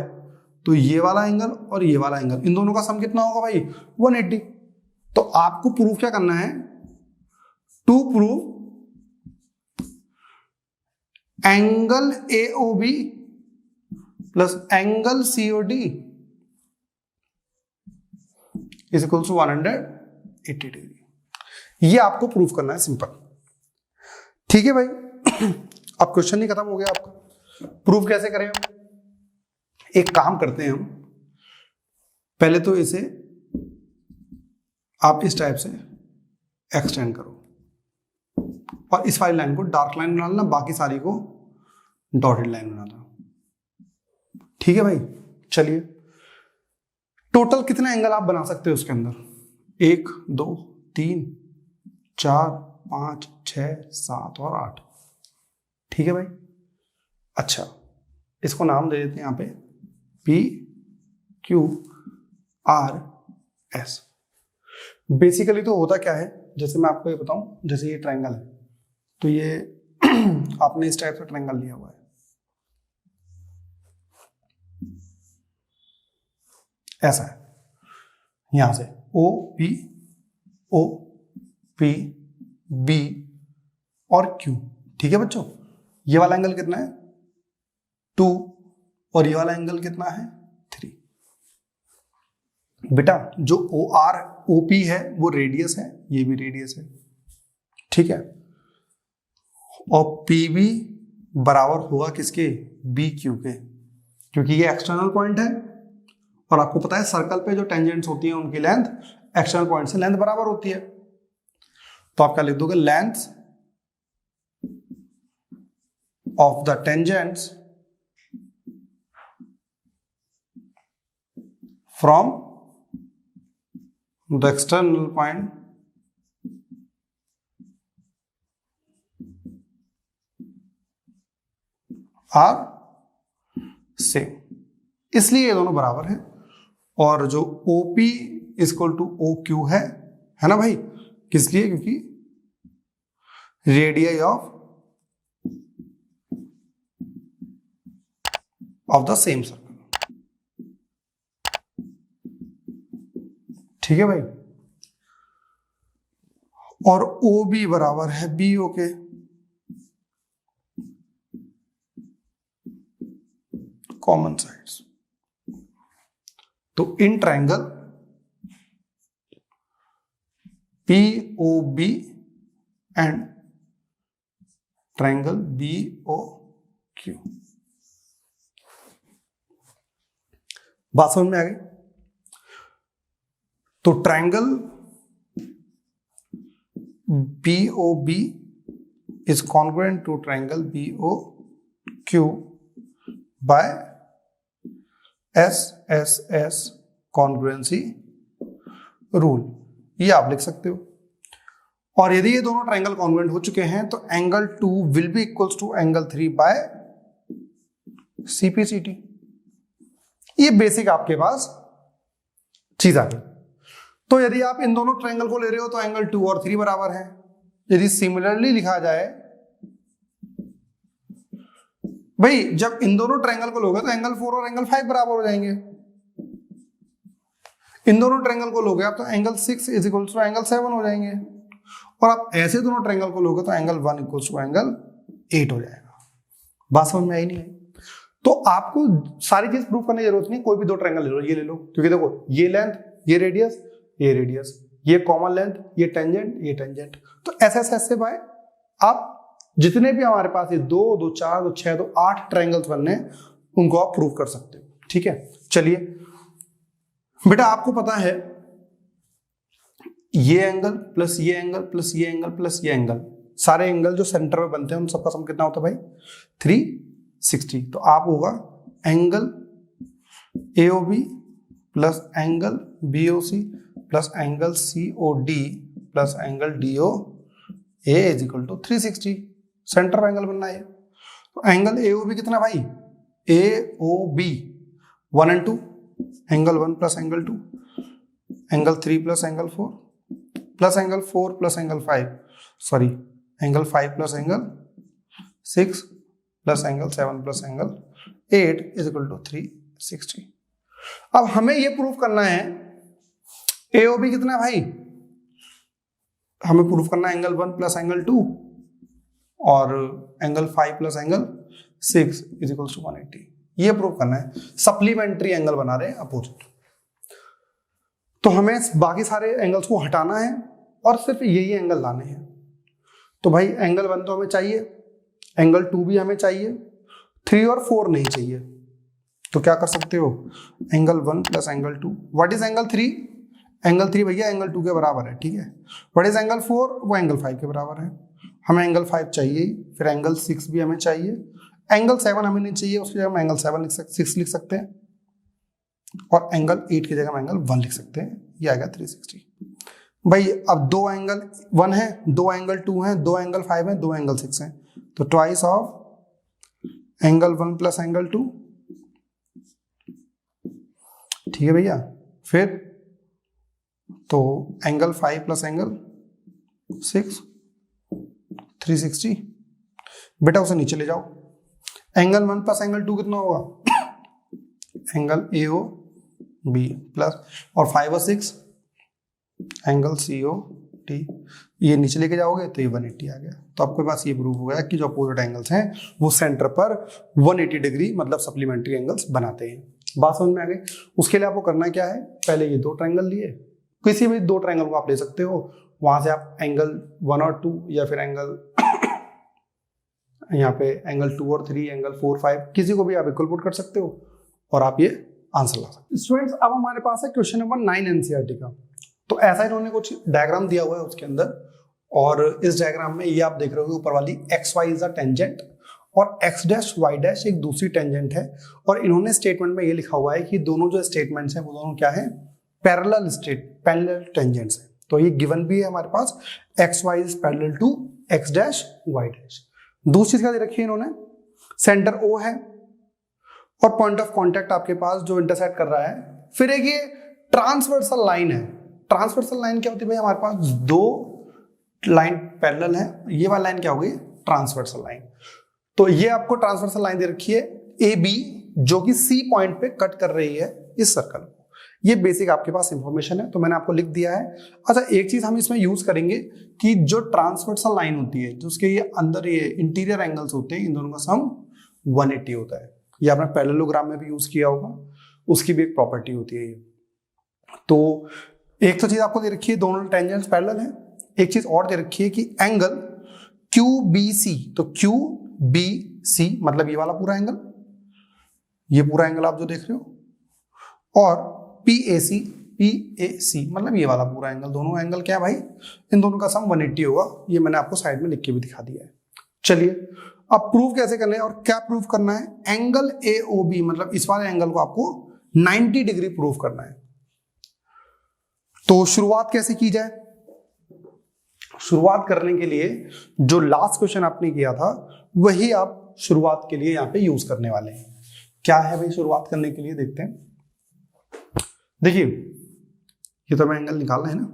तो ये वाला एंगल और ये वाला एंगल, इन दोनों का सम कितना होगा भाई, 180। तो आपको प्रूफ क्या करना है, to prove angle AOB plus angle COD is equal to 180 degree. ये आपको प्रूफ करना है, सिंपल, ठीक है भाई। अब क्वेश्चन नहीं खत्म हो गया आपका, प्रूफ कैसे करें हम? एक काम करते हैं हम, पहले तो इसे आप इस टाइप से एक्सटेंड करो और इस वाली लाइन को डार्क लाइन बना लेना, बाकी सारी को डॉटेड लाइन बना दो, ठीक है भाई। चलिए, टोटल कितने एंगल आप बना सकते हो उसके अंदर, 1 2 3 4 5 6 7 और 8, ठीक है भाई। अच्छा, इसको नाम दे देते हैं यहाँ पे PQRS। बेसिकली तो होता क्या है, जैसे मैं आपको ये बताऊं, जैसे ये ट्रायंगल है तो ये आपने इस टाइप से ट्रायंगल लिया हुआ है, ऐसा है, यहां से OP OP B और Q, ठीक है बच्चों। ये वाला एंगल कितना है 2 और ये वाला एंगल कितना है 3। बेटा जो OP है वो रेडियस है, ये भी रेडियस है, ठीक है। और PB बराबर होगा किसके, BQ के, क्योंकि ये एक्सटर्नल पॉइंट है और आपको पता है सर्कल पे जो टेंजेंट्स होती हैं उनकी लेंथ एक्सटर्नल पॉइंट से लेंथ बराबर होती है। तो आप क्या लिख दोगे, length of the tangents from the external point are same, इसलिए ये दोनों बराबर हैं। और जो OP इक्वल टू OQ है ना भाई, किस लिए, क्योंकि radius of the same circle, ठीक है भाई। और OB बराबर है BO के, कॉमन साइड्स, तो in triangle POB and triangle BOQ। बात समझ में आ गई? तो triangle BOB is congruent to triangle BOQ by SSS congruency rule। ये आप लिख सकते हो। और यदि ये दोनों ट्रायंगल कॉन्ग्रुएंट हो चुके हैं तो angle 2 will be equals to angle 3 by CPCT। ये बेसिक आपके पास चीज आ गई। तो यदि आप इन दोनों ट्रायंगल को ले रहे हो तो एंगल 2 और 3 बराबर है। यदि सिमिलरली लिखा जाए, भाई जब इन दोनों ट्रायंगल को लोगे तो एंगल 4 और एंगल 5 बराबर हो जाएंगे। इन दोनों ट्रायंगल को लोगे आप तो angle 6 is equal to angle 7 हो जाएंगे। और आप ऐसे दोनों ट्रायंगल को लोगे तो एंगल 1 इक्वल टू एंगल 8 हो जाएगा। बात समझ में आई नहीं है? तो आपको सारी चीज प्रूव करने की जरूरत नहीं, कोई भी दो ट्रायंगल ले लो, ये ले लो, क्योंकि देखो ये लेंथ, ये रेडियस, ये रेडियस, ये कॉमन लेंथ, ये टेंजेंट, ये टेंजेंट। तो ऐसे भाई आप जितने भी हमारे पास ये 2, 2, 4, 2, 6, 2, 8 ट्रायंगल्स बनने उनको आप प्रूव कर सकते हो। ठीक है, चलिए बेटा आपको पता है ये एंगल प्लस ये एंगल प्लस ये एंगल प्लस ये एंगल, सारे एंगल जो सेंटर में बनते हैं उन सबका सम कितना होता है भाई? 360। तो आप होगा angle AOB plus angle BOC plus angle COD plus angle DOA is equal to 360। Centre angle बनना है। तो एंगल AOB कितना भाई? AOB 1 and 2, angle 1 plus angle 2, angle 3 plus angle 4 plus angle 4 plus angle 5, sorry angle 5 plus angle 6 plus angle 7 plus angle 8 is equal to 360। अब हमें ये proof करना है AOB कितना है भाई? हमें प्रूफ करना है एंगल 1 प्लस एंगल 2 और angle 5 plus angle 6 is equal to 180। ये प्रूफ करना है। सप्लीमेंट्री एंगल बना रहे हैं अपोजिट। तो हमें बाकी सारे एंगल्स को हटाना है और सिर्फ यही एंगल लाने हैं। तो भाई एंगल 1 तो हमें चाहिए, एंगल 2 भी हमें चाहिए, 3 और 4 नहीं चाहिए। तो क्या कर सकते हो? Angle 1 plus angle 2। What is angle 3? Angle 3 भैया एंगल 2 के बराबर है। ठीक है। What is angle 4? वो एंगल 5 के बराबर है। हमें एंगल 5 चाहिए, फिर एंगल 6 भी हमें चाहिए, एंगल 7 हमें नहीं चाहिए, उसकी जगह हम एंगल 6 लिख सकते हैं और एंगल 8 की जगह हम एंगल 1 लिख सकते हैं। ये आएगा 360। भाई अब 2 एंगल 1 है, 2 एंगल 2 है, 2 एंगल 5 है, 2 एंगल 6 है, तो twice of angle 1 plus angle 2। ठीक है भैया। फिर तो एंगल 5 प्लस एंगल 6 360। बेटा उसे नीचे ले जाओ। एंगल 1 प्लस एंगल 2 कितना होगा? एंगल AOB प्लस और 5 और 6 एंगल COD। ये नीचे लेके जाओगे तो ये 180 आ गया। तो आपके पास ये प्रूफ हो गया कि जो अपोजिट एंगल्स हैं वो सेंटर पर 180 डिग्री मतलब सप्लीमेंट्री एंगल्स बनाते हैं। बात समझ में आ गई? उसके लिए आपको करना क्या है? पहले ये 2 ट्रायंगल लिए, किसी भी 2 ट्रायंगल को आप ले सकते हो, वहां से आप एंगल 1 और 2 या फिर एंगल यहाँ पे एंगल 2 और 3, एंगल 4, 5 किसी को भी आप इक्वल पुट कर सकते हो और आप ये आंसर ला सकते हो। स्टूडेंट्स अब हमारे पास है क्वेश्चन नंबर 9 NCERT का। तो ऐसा इन्होंने कुछ डायग्राम दिया हुआ है उसके अंदर, और इस डायग्राम में ये आप देख रहे हो ऊपर वाली XY इज अ टेंजेंट और X डैश Y डैश एक दूसरी टेंजेंट है। और इन्होंने स्टेटमेंट में ये लिखा हुआ है कि दोनों जो स्टेटमेंट्स हैं वो दोनों क्या है? पैरेलल टेंजेंट्स है। तो ये गिवन भी है हमारे पास, XY is parallel to X dash Y dash. दूसरी चीज क्या दे रखी है इन्होंने? सेंटर O है और पॉइंट ऑफ कांटेक्ट आपके पास जो इंटरसेक्ट कर रहा है। फिर एक ये ट्रांसवर्सल लाइन है। ट्रांसवर्सल लाइन क्या होती है भाई? हमारे पास 2 लाइन पैरेलल है, ये वाली लाइन क्या होगी? Transversal line. तो ये आपको ट्रांसवर्सल लाइन दे रखी है AB जो कि C पॉइंट पे कट कर रही है इस सर्कल को। ये बेसिक आपके पास इंफॉर्मेशन है, तो मैंने आपको लिख दिया है। अच्छा एक चीज हम इसमें यूज करेंगे कि जो ट्रांसवर्सल लाइन होती है, जो उसके ये अंदर ये इंटीरियर एंगल्स होते हैं, इन दोनों का सम 180 होता है। ये आपने पैरेललोग्राम में भी यूज किया होगा, उसकी भी एक प्रॉपर्टी होती है ये। तो एक तो चीज आपको दे रखी है, दोनों टेंजेंट्स पैरेलल हैं। एक चीज और दे रखी है कि एंगल QBC, तो QBC मतलब ये वाला पूरा एंगल, ये पूरा एंगल आप जो देख रहे हो, और PAC मतलब ये वाला पूरा एंगल, दोनों एंगल क्या है भाई, इन दोनों का सम 180 होगा। ये मैंने आपको साइड में लिख के भी दिखा दिया है। चलिए अब प्रूव कैसे करना है और क्या प्रूव करना है। एंगल AOB मतलब इस वाले एंगल को आपको 90 डिग्री प्रूव करना है। तो शुरुआत कैसे की जाए। शुरुआत करने के लिए जो लास्ट क्वेश्चन आपने किया था वही आप शुरुआत के लिए यहां पे यूज करने वाले हैं। क्या है भाई शुरुआत करने के लिए, देखते हैं। देखिए ये तो हमें एंगल निकालना है ना,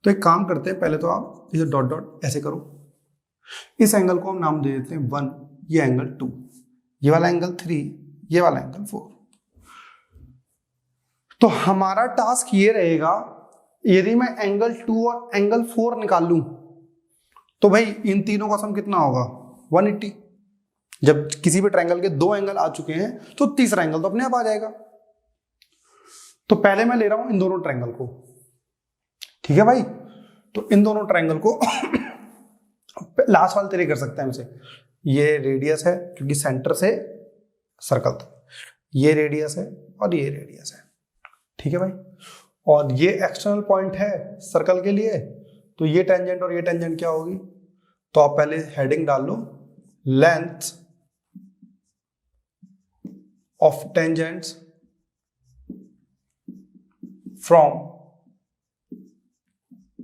तो एक काम करते हैं, पहले तो आप इसे डॉट डॉट ऐसे करो। इस एंगल को हम नाम दे देते हैं 1, ये एंगल 2, ये वाला एंगल 3, ये वाला एंगल 4। तो हमारा टास्क ये रहेगा, यदि मैं एंगल 2 और एंगल 4 निकाल लूं तो भाई इन तीनों का सम कितना होगा 180। जब किसी भी ट्रायंगल के 2 एंगल आ चुके हैं तो तीसरा एंगल तो अपने आप आ जाएगा। तो पहले मैं ले रहा हूं इन दोनों ट्रायंगल को, ठीक है भाई। तो इन दोनों ट्रायंगल को लास्ट वाले तरीके कर सकते हैं इसे। ये रेडियस है क्योंकि सेंटर से सर्कल तक, ये रेडियस है और ये रेडियस है, ठीक है भाई। और ये एक्सटर्नल पॉइंट है सर्कल के लिए, तो ये टेंजेंट और ये टेंजेंट क्या होगी। तो आप पहले हेडिंग डाल लो, length of tangents from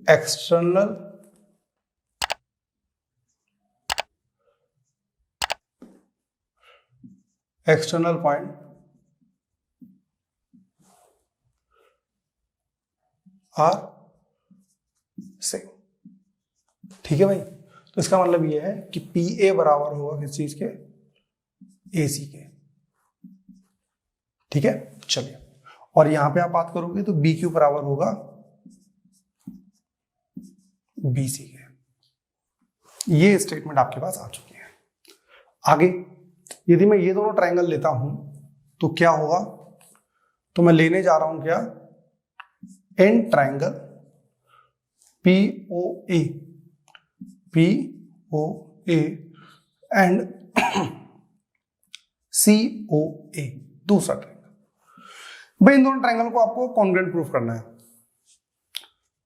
external point are same, ठीक है भाई। तो इसका मतलब ये है कि PA बराबर होगा किस चीज के, AC के, ठीक है। चलिए और यहां पे आप बात करोगे तो BQ बराबर होगा BC के। ये स्टेटमेंट आपके पास आ चुकी है। आगे यदि मैं ये दोनों ट्रायंगल लेता हूं तो क्या होगा, तो मैं लेने जा रहा हूं क्या, an triangle POA and COA, दूसरा ट्रायंगल। भाई इन दोनों ट्रायंगल को आपको कॉन्ग्रुएंट प्रूफ करना है,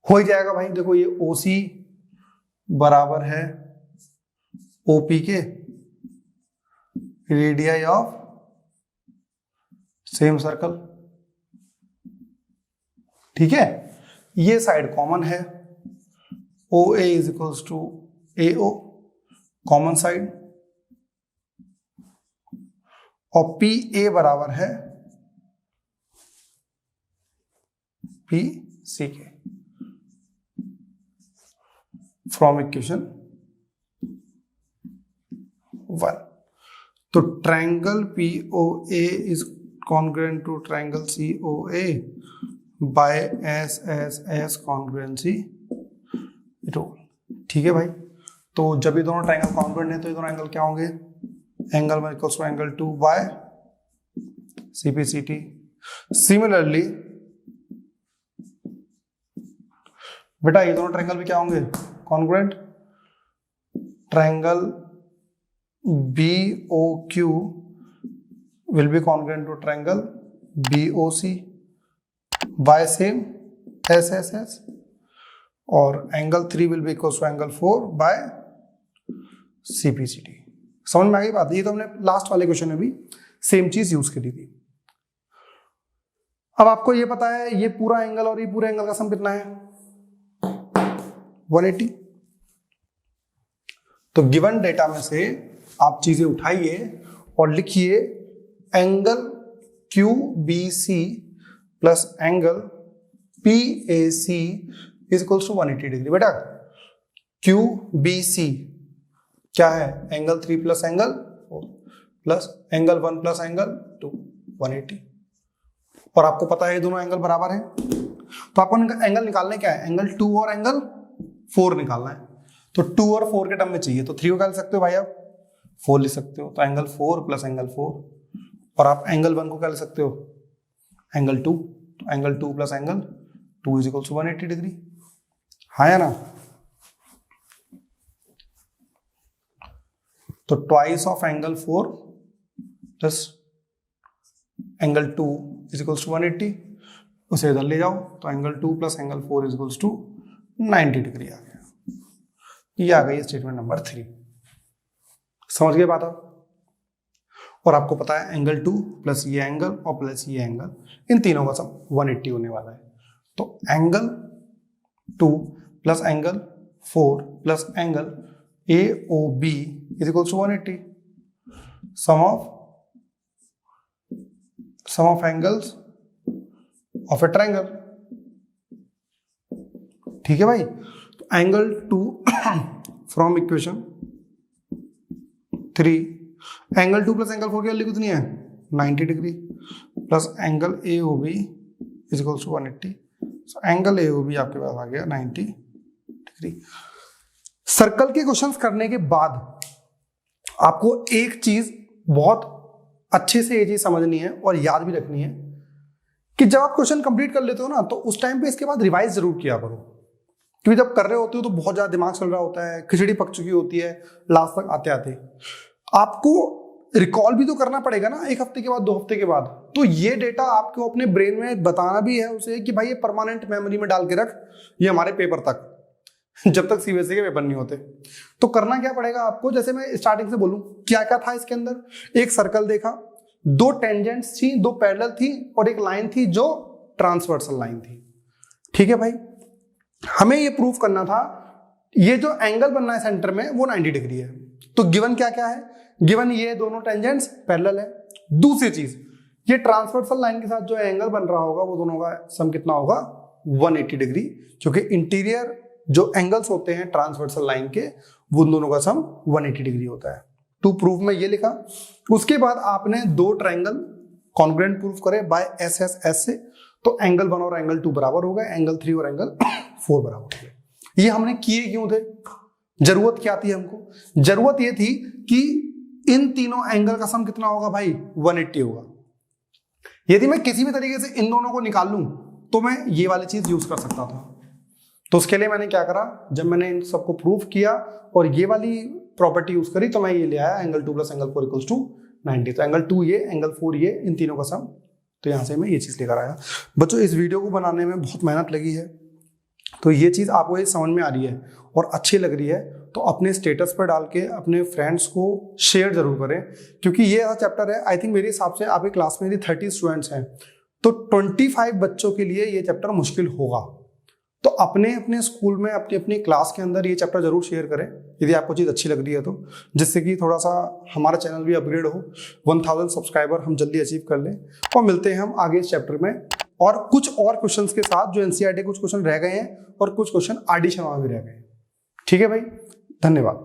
हो ही जाएगा भाई। देखो ये OC बराबर है OP के, रेडियाई ऑफ सेम सर्कल, ठीक है। ये साइड कॉमन है, OA is equals to AO, common side, और PA बराबर है PC के, फ्रॉम इक्वेशन 1। तो triangle POA is congruent to triangle COA by S congruency rule, ठीक है भाई। तो जब ये दोनों ट्रायंगल कॉन्ग्रुएंट है तो ये दोनों एंगल क्या होंगे, angle 1 equals to angle 2 by CPCT। Similarly बेटा ये दोनों ट्रायंगल भी क्या होंगे congruent, triangle BOQ will be congruent to triangle BOC by same S, और angle 3 will be equals to angle 4 by CPCT। समझ में आ गई बात। ये तो हमने लास्ट वाले क्वेश्चन में भी सेम चीज यूज करी थी। अब आपको ये पता है ये पूरा एंगल और ये पूरे एंगल का सम कितना है 180। तो गिवन डेटा में से आप चीजें उठाइए और लिखिए angle QBC plus angle PAC is equals to 180 degree. बेटा QBC क्या है, angle 3 plus angle 4 plus angle 1 plus angle 2, 180। और आपको पता है ये दोनों एंगल बराबर हैं, तो आपको एंगल निकालने क्या है, एंगल 2 और एंगल 4 निकालना है। तो 2 और 4 के टर्म में चाहिए, तो 3 को निकाल सकते हो भाई, आप 4 लिख सकते हो, तो एंगल 4 प्लस एंगल 4। और आप एंगल 1 को क्या लिख सकते हो, एंगल 2, तो angle 2 plus angle 2 is equal to 180 degree, हाँ या ना? तो twice of angle 4 plus angle 2 is equal to 180, उसे इधर ले जाओ तो angle 2 plus angle 4 is equal to 90 degree आ गया। ये आ गई स्टेटमेंट नंबर 3। समझ गए बात आप? और आपको पता है एंगल 2 प्लस ये एंगल और प्लस ये एंगल, इन तीनों का सम 180 होने वाला है। तो angle 2 plus angle 4 plus angle AOB is equal to 180, sum of angles of a triangle. ठीक है भाई? तो angle 2 from equation 3, angle 2 plus angle 4 की वैल्यू कितनी है? 90 degree, plus angle AOB is equal to 180। So angle AOB आपके पास आ गया 90 degree. Circle के क्वेश्चंस करने के बाद आपको एक चीज बहुत अच्छे से ये चीज समझनी है और याद भी रखनी है कि जब आप क्वेश्चन कंप्लीट कर लेते हो ना, तो उस टाइम पे इसके बाद रिवाइज जरूर किया करो, क्योंकि जब कर रहे होते हो तो बहुत ज्यादा दिमाग चल रहा होता है, खिचड़ी पक चुकी होती है लास्ट तक आते आते। आपको रिकॉल भी तो करना पड़ेगा ना, 1 हफ्ते के बाद, 2 हफ्ते के बाद। तो ये डेटा आपको अपने ब्रेन में बताना भी है उसे कि भाई ये परमानेंट मेमोरी में डाल के रख, ये हमारे पेपर तक, जब तक CBSE के पेपर नहीं होते। तो करना क्या पड़ेगा आपको, जैसे मैं स्टार्टिंग से बोलूं क्या क्या था इसके अंदर। एक सर्कल देखा, 2 टेंजेंट्स थी, 2 पैरेलल थी और एक लाइन थी जो ट्रांसवर्सल लाइन थी। ठीक है भाई? हमें ये प्रूफ करना था ये जो एंगल बनना है सेंटर में वो 90 डिग्री है। तो गिवन क्या क्या है? गिवन ये दोनों टेंजेंट्स पैरेलल है। दूसरी चीज, ये ट्रांसवर्सल लाइन के साथ जो एंगल बन रहा होगा वो दोनों का सम कितना होगा? 180 डिग्री, क्योंकि इंटीरियर जो एंगल्स होते हैं ट्रांसवर्सल लाइन के वो दोनों का सम 180 डिग्री होता है। टू प्रूफ में ये लिखा। उसके बाद आपने 2 ट्रायंगल कॉन्ग्रुएंट प्रूफ करे बाय SSS से, तो एंगल 1 और एंगल 2 बराबर हो गए, एंगल 3 और एंगल 4 बराबर हो गए। ये हमने किए क्यों थे? जरूरत क्या थी हमको? जरूरत ये थी कि इन तीनों एंगल का सम कितना होगा भाई? 180 होगा। यदि मैं किसी भी तरीके से इन दोनों को निकाल लूं तो मैं ये वाली चीज यूज कर सकता था। तो उसके लिए मैंने क्या करा, जब मैंने इन सबको प्रूफ किया और ये वाली प्रॉपर्टी यूज करी, तो मैं ये ले आया angle 2 plus angle 4 equals to 90। तो एंगल 2 ये, एंगल 4 ये, इन तीनों का सम। तो यहां से मैं ये चीज लेकर आया। बच्चों इस वीडियो को बनाने में बहुत मेहनत लगी है, तो ये चीज आपको ये समझ में आ रही है और अच्छी लग रही है तो अपने स्टेटस पर डाल के अपने फ्रेंड्स को शेयर जरूर करें, क्योंकि ये ऐसा चैप्टर है, आई थिंक मेरे हिसाब से आपकी क्लास में यदि 30 स्टूडेंट्स हैं तो 25 बच्चों के लिए ये चैप्टर मुश्किल होगा। तो अपने अपने स्कूल में, अपनी अपनी क्लास के अंदर ये चैप्टर जरूर शेयर करें यदि आपको चीज़ अच्छी लग रही है तो, जिससे कि थोड़ा सा हमारा चैनल भी अपग्रेड हो, 1000 सब्सक्राइबर हम जल्दी अचीव कर लें। और मिलते हैं हम आगे इस चैप्टर में और कुछ और क्वेश्चंस के साथ, जो NCERT कुछ क्वेश्चन रह गए हैं और कुछ क्वेश्चन एडिशन में भी रह गए हैं। ठीक है भाई, धन्यवाद।